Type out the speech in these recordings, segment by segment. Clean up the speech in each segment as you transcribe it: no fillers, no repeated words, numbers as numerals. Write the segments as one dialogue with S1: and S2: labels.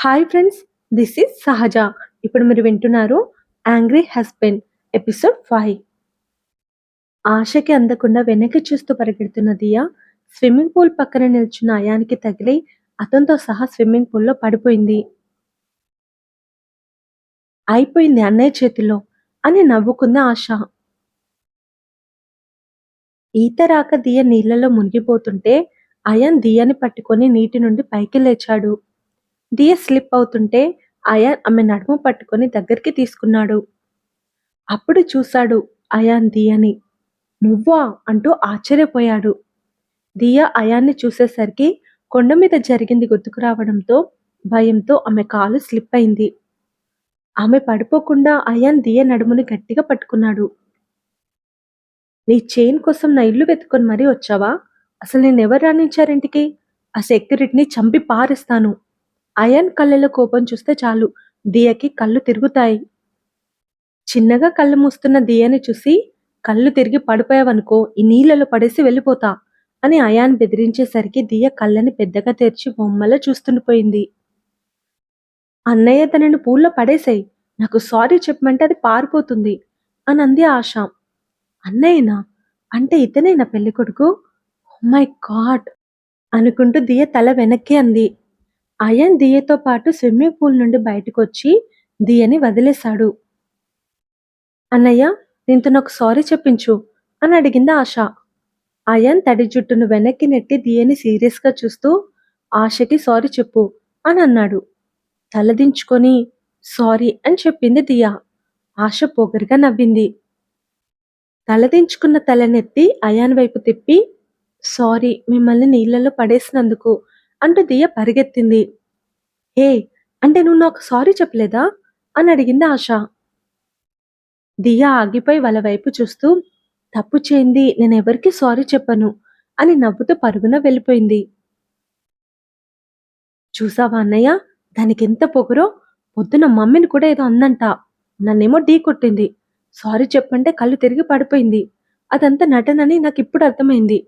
S1: Hi friends, this is సహజ. ఇప్పుడు మీరు వింటున్నారు యాంగ్రీ హస్బెండ్ ఎపిసోడ్ 5. ఆశకి అందకుండా వెనక్కి చూస్తూ పరిగెడుతున్న దియా స్విమ్మింగ్ పూల్ పక్కన నిల్చున్న అయానికి తగిలి అతనితో సహా స్విమ్మింగ్ పూల్లో పడిపోయింది. అయిపోయింది అన్నయ్య చేతిలో అని నవ్వుకుంది ఆశ. ఈత రాక దియ నీళ్లలో మునిగిపోతుంటే అయాన్ దియాని పట్టుకొని నీటి నుండి పైకి లేచాడు. దియ స్లిప్ అవుతుంటే అయాన్ ఆమె నడుము పట్టుకొని దగ్గరికి తీసుకున్నాడు. అప్పుడు చూశాడు అయాన్ దియని. నువ్వా అంటూ ఆశ్చర్యపోయాడు. దియా అయాన్ని చూసేసరికి కొండ మీద జరిగింది గుర్తుకు రావడంతో భయంతో ఆమె కాలు స్లిప్ అయింది. ఆమె పడిపోకుండా అయాన్ దియ నడుముని గట్టిగా పట్టుకున్నాడు. నీ చైన్ కోసం నా ఇల్లు వెతుకొని మరీ వచ్చావా? అసలు నేనెవరు రాణించారింటికి? ఆ సెక్యూరిటీని చంపి పారేస్తాను. అయాన్ కళ్ళలో కోపం చూస్తే చాలు దియకి కళ్ళు తిరుగుతాయి. చిన్నగా కళ్ళు మూస్తున్న దియని చూసి కళ్ళు తిరిగి పడిపోయావనుకో ఈ నీళ్లలో పడేసి వెళ్ళిపోతా అని అయాన్ బెదిరించేసరికి దియ కళ్ళని పెద్దగా తెరిచి బొమ్మలో చూస్తుండిపోయింది. అన్నయ్య తనని పూల్లో పడేసాయి, నాకు సారీ చెప్పమంటే అది పారిపోతుంది అని అంది ఆశ. అన్నయ్యనా? అంటే ఇతనేనా పెళ్లి కొడుకు? మై గాడ్ అనుకుంటూ దియ తల వెనక్కి అంది. అయాన్ దియతో పాటు స్విమ్మింగ్ పూల్ నుండి బయటకొచ్చి దియని వదిలేశాడు. అన్నయ్య, దీంతో నాకు సారీ చెప్పించు అని అడిగింది ఆశ. అయాన్ తడి జుట్టును వెనక్కి నెట్టి దియని సీరియస్గా చూస్తూ ఆశకి సారీ చెప్పు అని అన్నాడు. తలదించుకొని సారీ అని చెప్పింది దియా. ఆశ పొగరుగా నవ్వింది. తలదించుకున్న తలనెత్తి అయాన్ వైపు తిప్పి సారీ మిమ్మల్ని నీళ్లలో పడేసినందుకు అంటూ దియ పరిగెత్తింది. హే, అంటే నువ్వు నాకు సారీ చెప్పలేదా అని అడిగింది ఆశ. దియా ఆగిపోయి వాళ్ళ వైపు చూస్తూ తప్పు చేయింది నేనెవరికి సారీ చెప్పను అని నవ్వుతూ పరుగున వెళ్ళిపోయింది. చూసావా అన్నయ్య, దానికెంత పొగరో! పొద్దున మమ్మీని కూడా ఏదో అందంట. నన్నేమో ఢీ కొట్టింది. సారీ చెప్పంటే కళ్ళు తిరిగి పడిపోయింది. అదంతా నటనని నాకిప్పుడు అర్థమైంది.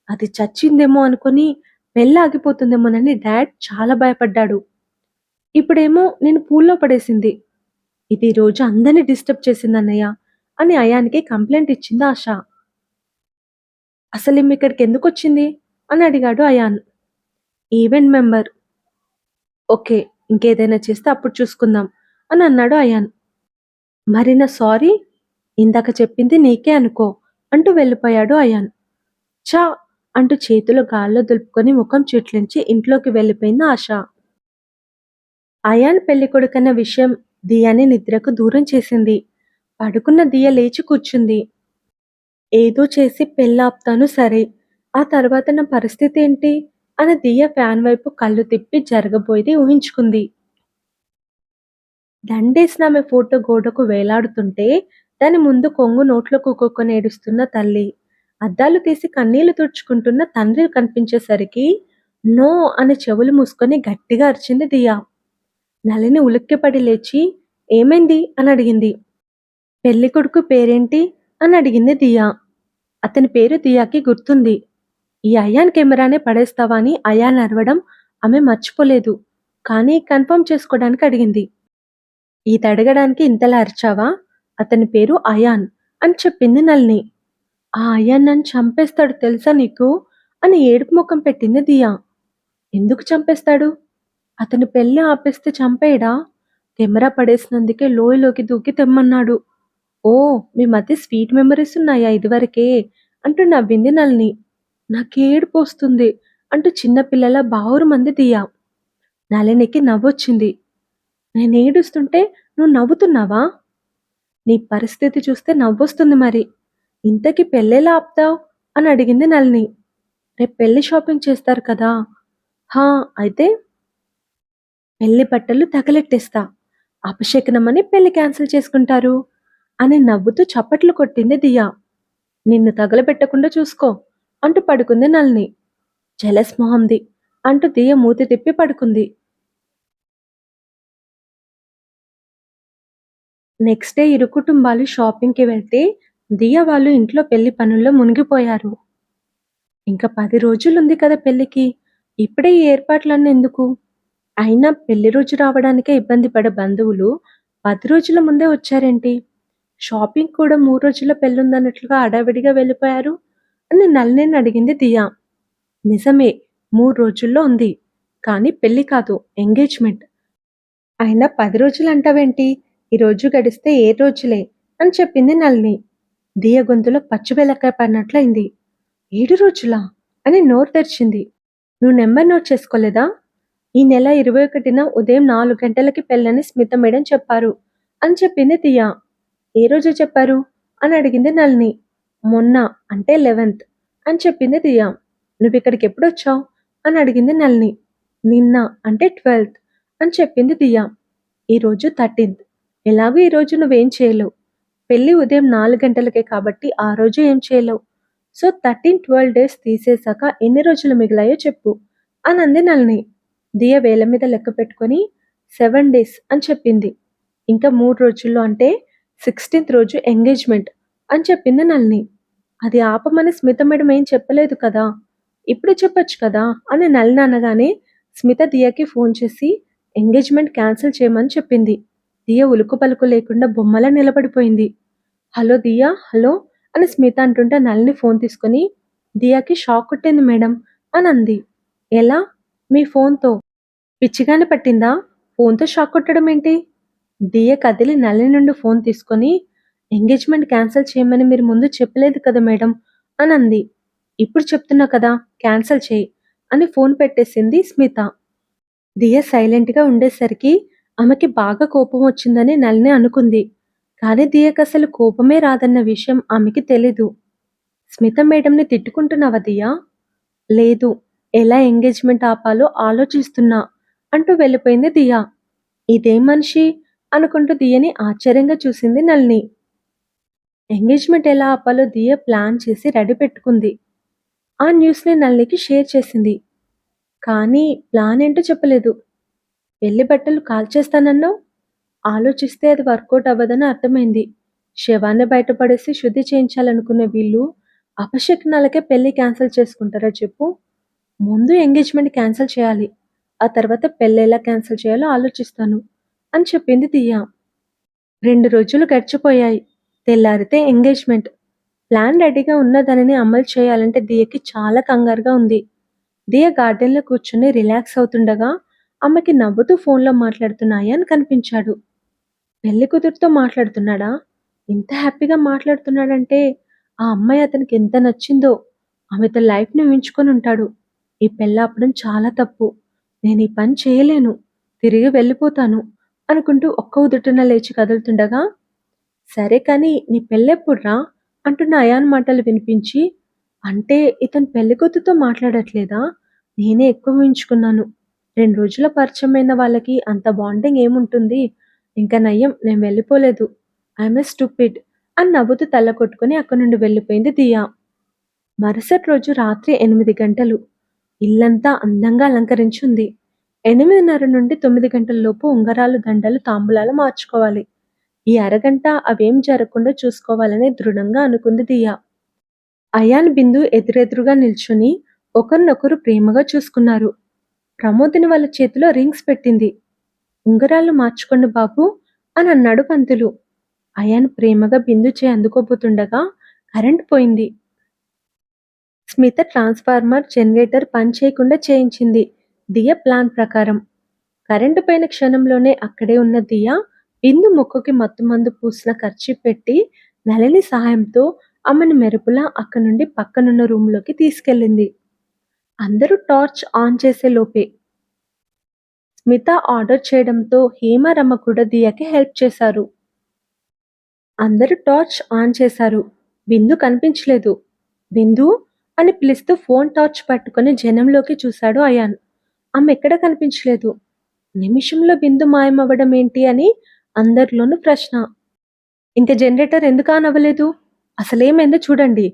S1: అది చచ్చిందేమో అనుకుని పెళ్ళి ఆగిపోతుందేమోనని డాడ్ చాలా భయపడ్డాడు. ఇప్పుడేమో నేను పూల్లో పడేసింది. ఇది రోజు అందరినీ డిస్టర్బ్ చేసిందన్నయ్య అని అయానికి కంప్లైంట్ ఇచ్చింది ఆశ. అసలు ఇక్కడికి ఎందుకొచ్చింది అని అడిగాడు అయాన్. Event member. ఓకే, ఇంకేదైనా చేస్తే అప్పుడు చూసుకుందాం అని అన్నాడు అయాన్. మరి నా సారీ ఇందాక చెప్పింది నీకే అనుకో అంటూ వెళ్ళిపోయాడు అయాన్. చా అంటూ చేతులు గాల్లో దులుపుకొని ముఖం చిట్లించి ఇంట్లోకి వెళ్ళిపోయింది ఆశ. అయాన్ పెళ్లి కొడుకన్న విషయం దియాని నిద్రకు దూరం చేసింది. పడుకున్న దియ లేచి కూర్చుంది. ఏదో చేసి పెళ్ళాపుతాను సరే, ఆ తర్వాత నా పరిస్థితి ఏంటి అని దియ ఫ్యాన్ వైపు కళ్ళు తిప్పి జరగబోయేది ఊహించుకుంది. దండేసిన ఆమె ఫోటో గోడకు వేలాడుతుంటే దాని ముందు కొంగు నోట్లో కుక్కుకొని ఏడుస్తున్న తల్లి, అద్దాలు తీసి కన్నీళ్లు తుడుచుకుంటున్న తండ్రి కనిపించేసరికి నో అని చెవులు మూసుకొని గట్టిగా అరిచింది దియా. నళిని ఉలిక్కిపడి లేచి ఏమైంది అని అడిగింది. పెళ్లి కొడుకు పేరేంటి అని అడిగింది దియా. అతని పేరు దియాకి గుర్తుంది. ఈ అయాన్ కెమెరానే పడేస్తావా అని అయాన్ అరవడం ఆమె మర్చిపోలేదు. కానీ కన్ఫర్మ్ చేసుకోవడానికి అడిగింది. ఈత అడగడానికి ఇంతలా అరిచావా? అతని పేరు అయాన్ అని చెప్పింది నళిని. ఆ అయాన్ నన్ను చంపేస్తాడు తెలుసా నీకు అని ఏడుపు ముఖం పెట్టింది దియా. ఎందుకు చంపేస్తాడు? అతని పెళ్ళి ఆపేస్తే చంపేయడా? కెమెరా పడేసినందుకే లోయలోకి దూకి తెమ్మన్నాడు. ఓ, మీ మధ్య స్వీట్ మెమరీస్ ఉన్నాయా ఇదివరకే అంటూ నవ్వింది నళిని. నాకేడుపు వస్తుంది అంటూ చిన్నపిల్లల బావురు మంది దియా. నళినికి నవ్వొచ్చింది. నేను ఏడుస్తుంటే నువ్వు నవ్వుతున్నావా? నీ పరిస్థితి చూస్తే నవ్వొస్తుంది మరి. ఇంతకీ పెళ్ళెలా ఆపుతావు అని అడిగింది నళిని. రేపు పెళ్లి షాపింగ్ చేస్తారు కదా. హా, అయితే పెళ్లి బట్టలు తగలెట్టేస్తా. అపశకునమని పెళ్లి క్యాన్సిల్ చేసుకుంటారు అని నవ్వుతూ చప్పట్లు కొట్టింది దియా. నిన్ను తగలబెట్టకుండా చూసుకో అంటూ పడుకుంది నళిని. జలస్ మొహంది అంటూ దియ మూతి తిప్పి పడుకుంది. నెక్స్ట్ డే ఇరు కుటుంబాలు షాపింగ్కి వెళ్తే దియ వాళ్ళు ఇంట్లో పెళ్లి పనుల్లో మునిగిపోయారు. ఇంకా 10 రోజులుంది కదా పెళ్లికి, ఇప్పుడే ఈ ఏర్పాట్లన్నీ ఎందుకు అయినా పెళ్లి రోజు రావడానికే ఇబ్బంది పడే బంధువులు 10 రోజుల ముందే వచ్చారేంటి? షాపింగ్ కూడా 3 రోజుల్లో పెళ్లుందన్నట్లుగా హడావిడిగా వెళ్ళిపోయారు అని నళినిని అడిగింది దియా. నిజమే, 3 రోజుల్లో ఉంది. కానీ పెళ్లి కాదు, ఎంగేజ్‌మెంట్. అయినా 10 రోజులంటావేంటి? ఈ రోజు గడిస్తే 7 రోజులే అని చెప్పింది నళిని. దియ గొంతులో పచ్చి బెల్లకాయ పడినట్లయింది. 7 రోజులా? అని నోరు తెరిచింది. నువ్వు నెంబర్ నోట్ చేసుకోలేదా? ఈ నెల 21న ఉదయం 4 గంటలకి పెళ్ళని స్మిత మేడం చెప్పారు అని చెప్పింది దియ. ఏ రోజు చెప్పారు అని అడిగింది నళిని. మొన్న, అంటే 11th అని చెప్పింది దియ. నువ్విక్కడికి ఎప్పుడొచ్చావు అని అడిగింది నళిని. నిన్న, అంటే 12th అని చెప్పింది దియ. ఈరోజు 13th. ఎలాగూ ఈరోజు నువ్వేం చేయలేవు. పెళ్లి ఉదయం 4 గంటలకే కాబట్టి ఆ రోజు ఏం చేయలేవు. సో 13, 12 డేస్ తీసేశాక ఎన్ని రోజులు మిగిలాయో చెప్పు అని అంది నళిని. దియ వేల మీద లెక్క పెట్టుకొని 7 డేస్ అని చెప్పింది. ఇంకా 3 రోజుల్లో, అంటే 16th రోజు ఎంగేజ్‌మెంట్ అని చెప్పింది నళిని. అది ఆపమని స్మిత మేడం ఏం చెప్పలేదు కదా! ఇప్పుడు చెప్పొచ్చు కదా అని నళిని అనగానే స్మిత దియకి ఫోన్ చేసి ఎంగేజ్‌మెంట్ క్యాన్సిల్ చేయమని చెప్పింది. దియ ఉలుకు పలుకు లేకుండా బొమ్మలా నిలబడిపోయింది. హలో దియా, హలో అని స్మిత అంటుంటే నళిని ఫోన్ తీసుకొని దియాకి షాక్ కొట్టింది మేడం అని అంది. ఎలా? మీ ఫోన్‌తో? పిచ్చిగాని పట్టిందా? ఫోన్‌తో షాక్ కొట్టడం ఏంటి? దియ కదిలి నళిని నుండి ఫోన్ తీసుకొని ఎంగేజ్‌మెంట్ క్యాన్సిల్ చేయమని మీరు ముందు చెప్పలేదు కదా మేడం అని అంది. ఇప్పుడు చెప్తున్నా కదా, క్యాన్సిల్ చేయి అని ఫోన్ పెట్టేసింది స్మిత. దియ సైలెంట్‌గా ఉండేసరికి ఆమెకి బాగా కోపం వచ్చిందని నళిని అనుకుంది. కానీ దియకసలు కోపమే రాదన్న విషయం ఆమెకి తెలీదు. స్మిత మేడంని తిట్టుకుంటున్నావా దియా? లేదు. ఎలా ఎంగేజ్‌మెంట్ ఆపాలో ఆలోచిస్తున్నా అంటూ వెళ్ళిపోయింది దియ. ఇదేం మనిషి అనుకుంటూ దియని ఆశ్చర్యంగా చూసింది నళిని. ఎంగేజ్‌మెంట్ ఎలా ఆపాలో దియ ప్లాన్ చేసి రెడీ పెట్టుకుంది. ఆ న్యూస్‌ని నళినికి షేర్ చేసింది. కానీ ప్లాన్ ఏంటో చెప్పలేదు. పెళ్లి బట్టలు కాల్చేస్తానన్నావు? ఆలోచిస్తే అది వర్కౌట్ అవ్వదని అర్థమైంది. శవాన్ని బయటపడేసి శుద్ధి చేయించాలనుకునే వీళ్ళు అపశకునాలకే పెళ్లి క్యాన్సిల్ చేసుకుంటారా చెప్పు? ముందు ఎంగేజ్‌మెంట్ క్యాన్సిల్ చేయాలి. ఆ తర్వాత పెళ్లెలా క్యాన్సిల్ చేయాలో ఆలోచిస్తాను అని చెప్పింది దియ. 2 రోజులు గడిచిపోయాయి. తెల్లారితే ఎంగేజ్‌మెంట్. ప్లాన్ రెడీగా ఉన్నదానిని అమలు చేయాలంటే దియకి చాలా కంగారుగా ఉంది. దియ గార్డెన్‌లో కూర్చొని రిలాక్స్ అవుతుండగా ఆమెకి నవ్వుతూ ఫోన్‌లో మాట్లాడుతున్న అయాన్ కనిపించాడు. పెళ్లి కూతురుతో మాట్లాడుతున్నాడా? ఇంత హ్యాపీగా మాట్లాడుతున్నాడంటే ఆ అమ్మాయి అతనికి ఎంత నచ్చిందో! ఆమెతో లైఫ్‌ని ఊహించుకొని ఉంటాడు. ఈ పెళ్లాపడం చాలా తప్పు. నేను ఈ పని చేయలేను. తిరిగి వెళ్ళిపోతాను అనుకుంటూ ఒక్క ఉదుటున లేచి కదులుతుండగా, సరే కానీ నీ పెళ్ళెప్పుడురా? అంటున్న అయాన్ మాటలు వినిపించి, అంటే ఇతను పెళ్ళికూతురుతో మాట్లాడట్లేదా? నేనే ఎక్కువ ఊహించుకున్నాను. 2 రోజుల పరిచయమైన వాళ్ళకి అంత బాండింగ్ ఏముంటుంది? ఇంక నయ్యం నేను వెళ్ళిపోలేదు. ఐయామ్ ఎ స్టూపిడ్ అని నవ్వుతూ తల కొట్టుకొని అక్కడి నుండి వెళ్ళిపోయింది దియా. మరుసటి రోజు రాత్రి 8 గంటలు. ఇల్లంతా అందంగా అలంకరించి ఉంది. 8:30 నుండి 9 గంటల లోపు ఉంగరాలు, దండలు, తాంబూలాలు మార్చుకోవాలి. ఈ అరగంట అవేం జరగకుండా చూసుకోవాలని దృఢంగా అనుకుంది దియా. అయాన్, బిందు ఎదురెదురుగా నిల్చుని ఒకరినొకరు ప్రేమగా చూసుకున్నారు. ప్రమోదిని వాళ్ళ చేతిలో రింగ్స్ పెట్టింది. ఉంగరాలు మార్చుకోండి బాబు అని అన్నాడు పంతులు. అయాన్ ప్రేమగా బిందు చేయి అందుకోబోతుండగా కరెంట్ పోయింది. స్మిత ట్రాన్స్ఫార్మర్, జనరేటర్ పనిచేయకుండా చేయించింది దియ ప్లాన్ ప్రకారం. కరెంటు పోయిన క్షణంలోనే అక్కడే ఉన్న దియ బిందు ముక్కుకి మత్తుమందు పూసిన కర్చీఫ్ పెట్టి నళిని సహాయంతో ఆమెను మెరుపులా అక్కడి నుండి పక్కనున్న రూంలోకి తీసుకెళ్ళింది. అందరూ టార్చ్ ఆన్ చేసే లోపే స్మిత ఆర్డర్ చేయడంతో హేమరమ్మ కూడా దియకి హెల్ప్ చేశారు. అందరూ టార్చ్ ఆన్ చేశారు. బిందు కనిపించలేదు. బిందు అని పిలుస్తూ ఫోన్ టార్చ్ పట్టుకొని జనంలోకి చూశాడు అయాన్. ఆమె ఎక్కడ కనిపించలేదు. నిమిషంలో బిందు మాయమవ్వడం ఏంటి అని అందరిలోనూ ప్రశ్న. ఇంక జనరేటర్ ఎందుకు ఆన్ అవ్వలేదు? అసలేమైందో చూడండి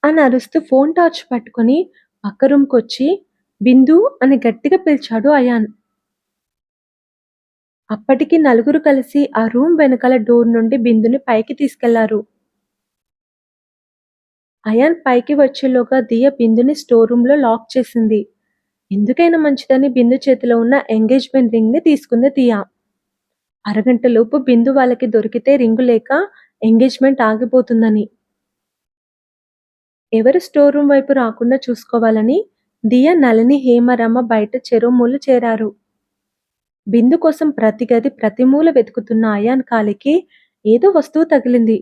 S1: అని అరుస్తూ ఫోన్ టార్చ్ పట్టుకొని పక్క రూమ్కొచ్చి బిందు అని గట్టిగా పిలిచాడు అయాన్. అప్పటికి నలుగురు కలిసి ఆ రూమ్ వెనకాల డోర్ నుండి బిందుని పైకి తీసుకెళ్లారు. అయాన్ పైకి వచ్చేలోగా దియ బిందుని స్టోర్ రూమ్‌లో లాక్ చేసింది. ఎందుకైనా మంచిదని బిందు చేతిలో ఉన్న ఎంగేజ్‌మెంట్ రింగ్‌ని తీసుకుంది దియా. అరగంటలోపు బిందు వాళ్ళకి దొరికితే రింగు లేక ఎంగేజ్‌మెంట్ ఆగిపోతుందని. ఎవరు స్టోర్ రూమ్ వైపు రాకుండా చూసుకోవాలని దియా, నళిని, హేమరమ్మ బయట చెరో మూల చేరారు. బిందు కోసం ప్రతి గది ప్రతి మూల వెతుకుతున్న అయాన్ కాలికి ఏదో వస్తువు తగిలింది.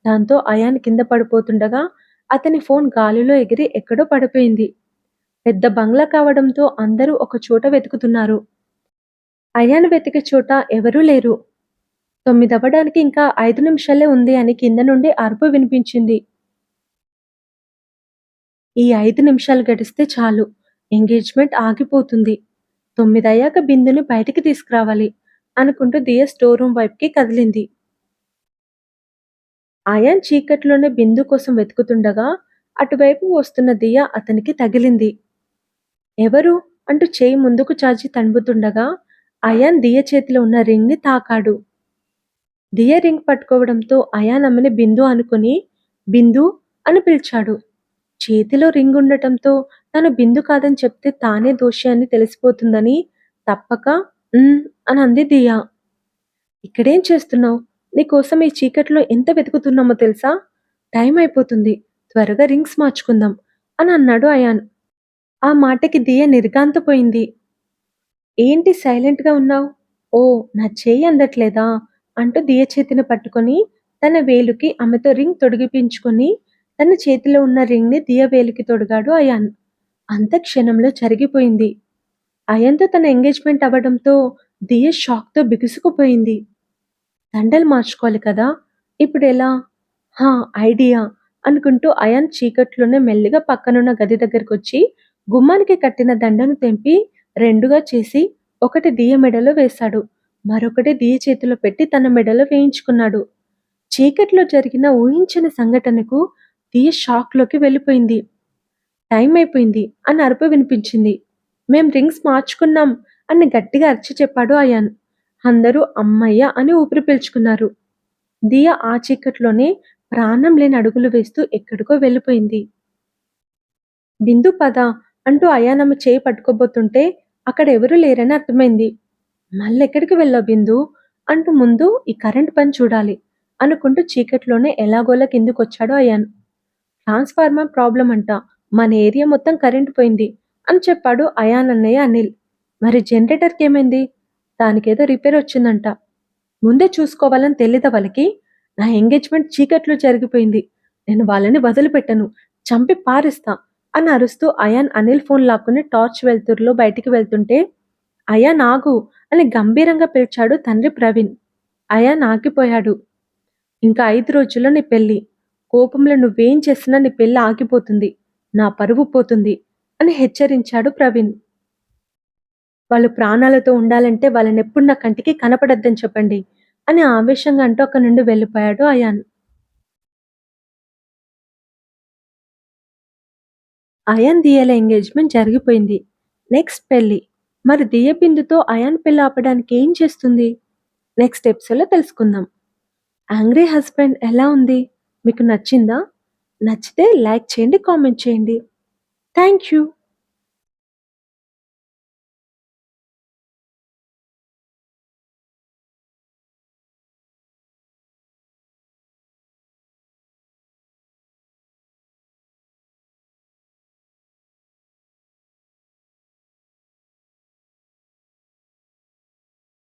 S1: దాంతో అయాన్ కింద పడిపోతుండగా అతని ఫోన్ గాలిలో ఎగిరి ఎక్కడో పడిపోయింది. పెద్ద బంగ్లా కావడంతో అందరూ ఒక చోట వెతుకుతున్నారు. అయాన్ వెతికే చోట ఎవరూ లేరు. 9 అవ్వడానికి ఇంకా 5 నిమిషాలే ఉంది అని కింద నుండి అరుపు వినిపించింది. ఈ 5 నిమిషాలు గడిస్తే చాలు, ఎంగేజ్మెంట్ ఆగిపోతుంది. 9 అయ్యాక బిందుని బయటికి తీసుకురావాలి అనుకుంటూ దియ స్టోర్ రూమ్ వైపుకి కదిలింది. అయాన్ చీకట్లోనే బిందు కోసం వెతుకుతుండగా అటువైపు వస్తున్న దియ అతనికి తగిలింది. ఎవరు అంటూ చేయి ముందుకు చాచి తణుకుతుండగా అయాన్ దియ చేతిలో ఉన్న రింగ్ ని తాకాడు. దియ రింగ్ పట్టుకోవడంతో అయాన్ ఆమెని బిందు అనుకుని బిందు అని పిలిచాడు. చేతిలో రింగ్ ఉండటంతో తను బిందు కాదని చెప్తే తానే దోషి అని తెలిసిపోతుందని తప్పక "ఉమ్" అని అంది దియా. "ఇక్కడేం చేస్తున్నావు? నీకోసం ఈ చీకట్లో ఎంత వెతుకుతున్నామో తెలుసా? టైం అయిపోతుంది. త్వరగా రింగ్స్ మార్చుకుందాం" అని అన్నాడు అయాన్. ఆ మాటకి దియ నిర్ఘాంతపోయింది. "ఏంటి సైలెంట్‌గా ఉన్నావు? ఓ, నా చెయ్యి అందట్లేదా?" అంటూ దియ చేతిని పట్టుకొని తన వేలుకి ఆమెతో రింగ్ తొడిగిపించుకొని తన చేతిలో ఉన్న రింగ్‌ని దియ వేలికి తొడిగాడు అయాన్. అంత క్షణంలో జరిగిపోయింది. అయాన్‌తో తన ఎంగేజ్మెంట్ అవ్వడంతో దియ షాక్‌తో బిగుసుకుపోయింది. దండలు మార్చుకోవాలి కదా! ఇప్పుడెలా? హా! ఐడియా అనుకుంటూ అయాన్ చీకట్లోనే మెల్లిగా పక్కనున్న గది దగ్గరకొచ్చి గుమ్మానికి కట్టిన దండను తెంపి రెండుగా చేసి ఒకటి దియ మెడలో వేశాడు. మరొకటి దియ చేతిలో పెట్టి తన మెడలో వేయించుకున్నాడు. చీకట్లో జరిగిన ఊహించని సంఘటనకు దియ షాక్‌లోకి వెళ్ళిపోయింది. టైం అయిపోయింది అని అరుపు వినిపించింది. మేం రింగ్స్ మార్చుకున్నాం అని గట్టిగా అరిచి చెప్పాడు అయాన్. అందరూ అమ్మయ్య అని ఊపిరి పీల్చుకున్నారు. దియ ఆ చీకట్లోనే ప్రాణం లేని అడుగులు వేస్తూ ఎక్కడికో వెళ్ళిపోయింది. బిందు పద అంటూ అయాన్ ఆమె చేయి పట్టుకోబోతుంటే అక్కడ ఎవరూ లేరని అర్థమైంది. మళ్ళెక్కడికి వెళ్ళావు బిందు అంటూ ముందు ఈ కరెంట్ పని చూడాలి అనుకుంటూ చీకట్లోనే ఎలాగోలా కిందికొచ్చాడు అయాన్. ట్రాన్స్ఫార్మర్ ప్రాబ్లం అంట, మన ఏరియా మొత్తం కరెంటు పోయింది అని చెప్పాడు అయాన్ అన్నయ్య అనిల్. మరి జనరేటర్కి ఏమైంది? దానికేదో రిపేర్ వచ్చిందంట. ముందే చూసుకోవాలని తెలీదా వాళ్ళకి? నా ఎంగేజ్మెంట్ చీకట్లో జరిగిపోయింది. నేను వాళ్ళని వదిలిపెట్టను, చంపి పారిస్తా అని అరుస్తూ అయాన్ అనిల్ ఫోన్ లాక్కుని టార్చ్ వెలుతురులో బయటికి వెళ్తుంటే అయాన్ ఆగు అని గంభీరంగా పిలిచాడు తండ్రి ప్రవీణ్. అయాన్ ఆగిపోయాడు. ఇంకా 5 రోజుల్లో నీ పెళ్లి. కోపంలో నువ్వేం చేసినా నీ పెళ్లి ఆగిపోతుంది. నా పరువు పోతుంది అని హెచ్చరించాడు ప్రవీణ్. వాళ్ళు ప్రాణాలతో ఉండాలంటే వాళ్ళనెప్పుడు నా కంటికి కనపడొద్దని చెప్పండి అని ఆవేశంగా అంటూ అక్కడి నుండి వెళ్ళిపోయాడు అయాన్. అయాన్ దియల ఎంగేజ్మెంట్ జరిగిపోయింది. నెక్స్ట్ పెళ్లి. మరి దియ బిందుతో అయాన్ పెళ్లి ఆపడానికి ఏం చేస్తుంది? నెక్స్ట్ ఎపిసోడ్‌లో తెలుసుకుందాం. 'యాంగ్రీ హస్బెండ్' ఎలా ఉంది? మీకు నచ్చిందా? నచ్చితే లైక్ చేయండి, కామెంట్ చేయండి. Thank you.